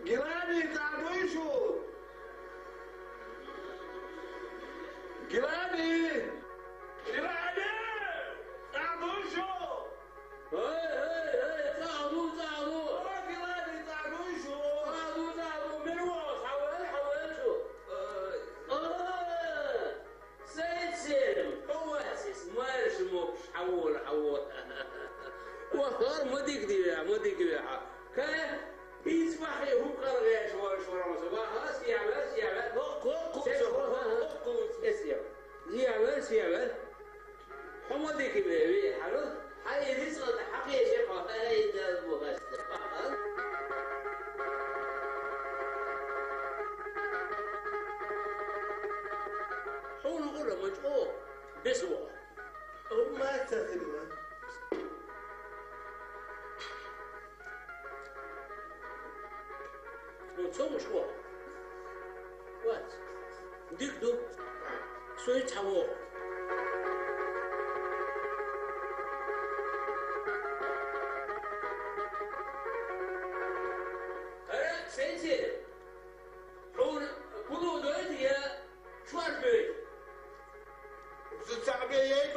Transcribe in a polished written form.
جيراني تعالوا يشوف جيراني جيراني تعالوا يشوف هاي تعالوا جيراني تعالوا يشوف تعالوا من وراء حوالته سيد سالم هو اساس ما يسموكش حول وخر ما ديك دي كان يصبح هو قرغاش شورا صباح سيعمل سيعمل حمودي كبيري حلو هاي رزقة حقيقة هاي المغش حول نقول مجهول بسوء ما تخدمه وتصوم شو وات ديك دو سوي تحوو سيدي حول كلو دويتي شو عرفت وتتعبي يا